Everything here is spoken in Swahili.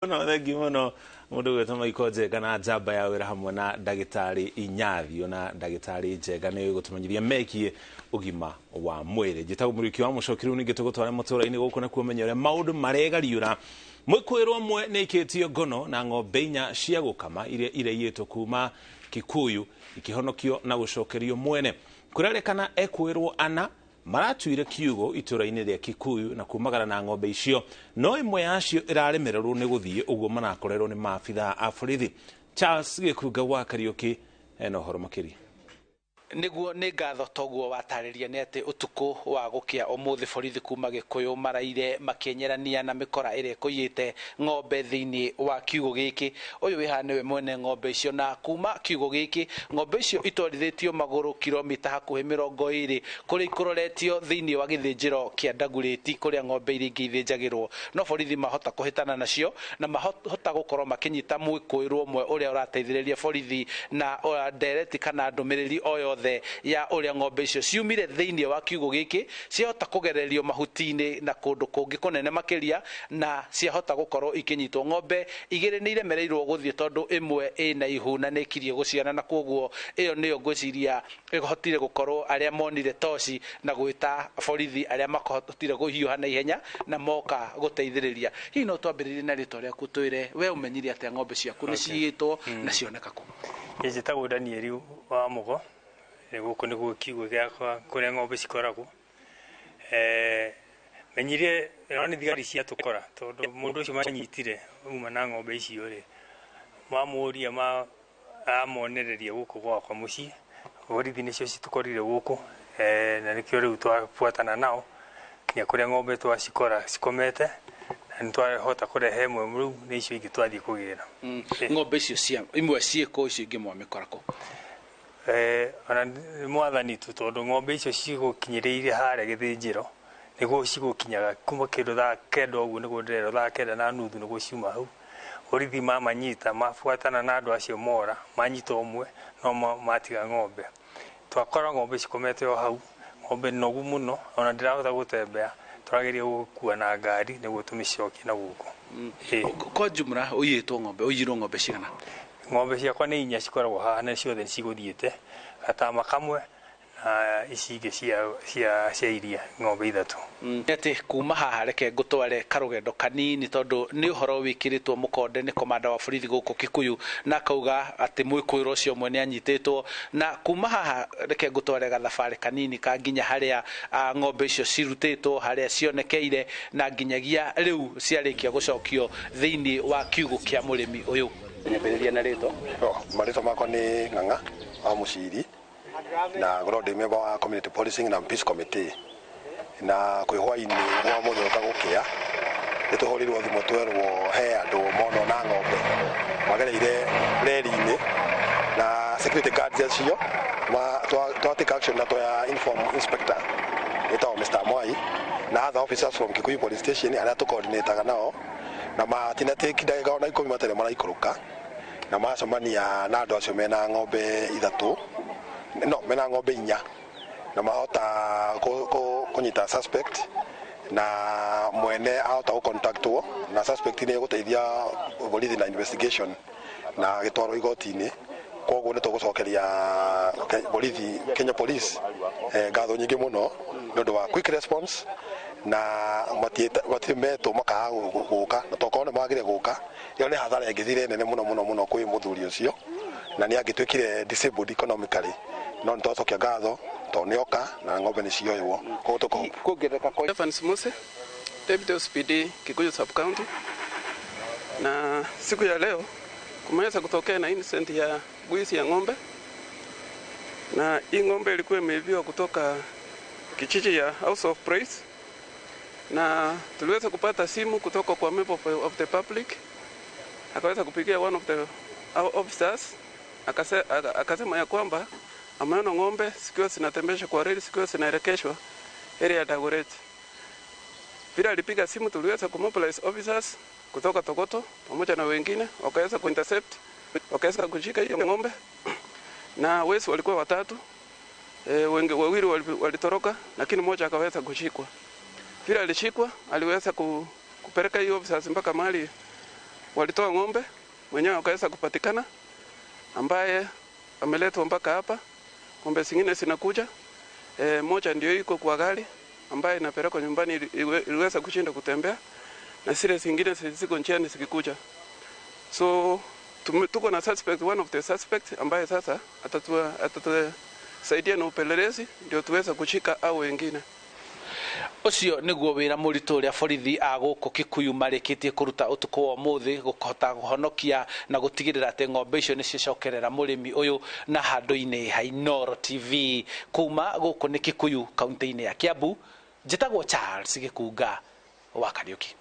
No thank you muno mundu gwetama ikoje kana jamba ya wira hamwe na ndagitari Inyathi na ndagitari Njega ni gutumanyiria mekie ugima wa mwiri njitagwo muriki wa mucokiru ningi tugutwara mutura-ini guku na kuomenya uria maundu maregariura mwikwirwo mwe nikitio ngono na ng'ombe inya cia gũkama iria ireiyĩtwo kuma Kikuyu ikihonokio na gucokerio mwene kurerekana ekwirwo ana maratuire kiugo itura-ini ria Kikuyu na kumagara na ng'ombe icio no imwe yacio iraremererwo ni guthie uguo manakorerwo ni maabitha a borithi. Charles Gikuga wa Kariuki eno horo makiri niguo ni ngatho toguo watariria ni ati utuku wa gukia umuthi borithi kuma Gikuyu maraire makienyerania na mikora ire kuiyite ng'ombe thiini wa kiugo giki uyu wiha niwe mwene ng'ombe icio na kuma kiugo giki ng'ombe icio itwarithitio maguru kilomita hakuhi 20 kuri ikuroretio thiini wa githinjiro kia Ndaguriti kuria ng'ombe iri ngithijagirwo no borithi mahota kuhitana nacio na mahota gukorwo makinyita mwikuirwo umwe uria urateithiriria borithi na ndereti kana ndumiriri oyo ya uria ng'ombe icio ciumire thiini wa kiugo giki ciahota kugererio mahuti-ini na kundu kungi kunene makiria na ciahota gukorwo ikinyitwo ng'ombe igire ni iremereirwo guthie tondu imwe ina ihu na nikirie guciana na koguo iyo niyo ngwiciria ihotire gukorwo aria monire toci na gwita borithi aria makahotire guhiuha na ihenya na moka guteithiriria. Hihi no twambiririe na ritwa riaku twire we umenyire atia ng'ombe ciaku ni ciitwo na cioneka ku? Njitagwo Daniel wa Mugo guku niguo kiugo giakwa kuria ng'ombe cikoragwo menyire ni thigari cia tukora tondu mundu ucio manyitire uma na ng'ombe icio ri mamuria amonereria guku gwakwa mucii borithi nicio citukorire guku na nikio riu twafuatana nao kinya kuria ng'ombe twacikora cikomete na nitwahota kurehe mwe riu ni icio ingi twathie kugira ng'ombe icio cia imwe ciiko icio ingi mwamikorako ona mwathani tu tondu ng'ombe icio cigukinyiriire hare githinjiro niguo cigukinyaga kuma kindu thaa kenda uguo niguo ndirero thaa kenda na nuthu niguo ciuma hau borithi mamanyita mafuatana na andu acio mora manyita umwe no matiga ng'ombe twakora ng'ombe cikomete o hau ng'ombe nogu muno ona ndirahota gutembea turageria gukua na ngari niguo tumicokie na guku kwa jumla uyitwo ng'ombe uyirwo ng'ombe cigana? Ng'ombe ciakwa ni inya cikoragwo haha na ciothe ciguthiite gatama kamwe na ici ingi cia iria ng'ombe ithatu. Ati kuma haha reke ngutware karugendo kanini tondu ni uhoro wikiritwo mukonde ni komanda wa borithi guku Kikuyu na kauga ati mwikuiro ucio mwe ni anyititwo na kuma haha reke ngutware gathabari kanini ka nginya haria ng'ombe icio cirutitwo haria cionekeire na nginyagia riu ciarikia gucokio thiini wa kiugo kia murimi uyu. Nyambiriria na rito marito makwa ni Ng'ang'a wa Muciri na ngorwo member wa community policing na peace committee na kwi hwaini mwa muthoka gukia nituhorirwo thimu twerwo he andu mono na ng'ombe magereire reri-ini na security guards acio twateka action na twa inform inspector etawo Mr. Mwai na other officers from Kikuyu police station aria tukoordinataga nao na matinateki ndagika ona 10 matere maraikũrũka na macemania na andu acio mena ng'ombe ithatu mena ng'ombe inya na mahota kunyita suspect na mwene ahota gucontactwo na suspect ni guteithia borithi na investigation na gitwaro igoti-ini koguo ni tugucokeria borithi Kenya Police ngatho nyingi muno nondu wa quick response na matimeto makaga guka na tokorwo ni magire guka iyo ni hathara ingithire nene muno kwi muthuri ucio na ni angitwikire disabled economically no ntocokia ngatho to nioka na ng'ombe ni cioywo koguo kuongereka kwa Evans Mose Deputy OCPD Kikuyu Sub County. Na siku ya leo kumeweza kutokea na incident ya wizi ya ng'ombe, na hii ng'ombe ilikuwa imeibiwa kutoka kijiji ya House of Praise, na tuliweza kupata simu kutoka kwa member of the public, akaweza kupigia one of the officers, akasema ya kwamba ameona ng'ombe sikiwa zinatembeshwa kwa reli sikiwa zinaelekeshwa area ya Dagoretti. Bila alipiga simu tuliweza kumobilize officers kutoka Togoto pamoja na wengine, wakaweza kuintercept, wakaweza kushika hiyo ng'ombe na wezi walikuwa watatu. Wawili walitoroka lakini mmoja akaweza kushikwa. Bila alishikwa aliweza kupeleka hiyo officers mpaka mahali walitoa ng'ombe, mwenyewe akaweza kupatikana, ambaye ameletwa mpaka hapa. Ng'ombe zingine zinakuja, moja ndio iko kwa gari ambaye inapelekwa nyumbani iliweza kushinda kutembea, na zile zingine ziko njiani zikikuja. So tuko na suspect, one of the suspect ambaye sasa atatusaidia na upelelezi ndio tuweza kushika au wengine. Ucio niguo wira muritu uria borithi a guku Kikuyu marikitie kuruta utuku wa muthi gukota guhonokia na gutigirira ati ng'ombe icio nicicokerera murimi uyu na handu-ini ha Inooro TV. Kuma guku ni Kikuyu kaunti-ini ya Kiambu, njitagwo Charles Gikunga wa Kariuki.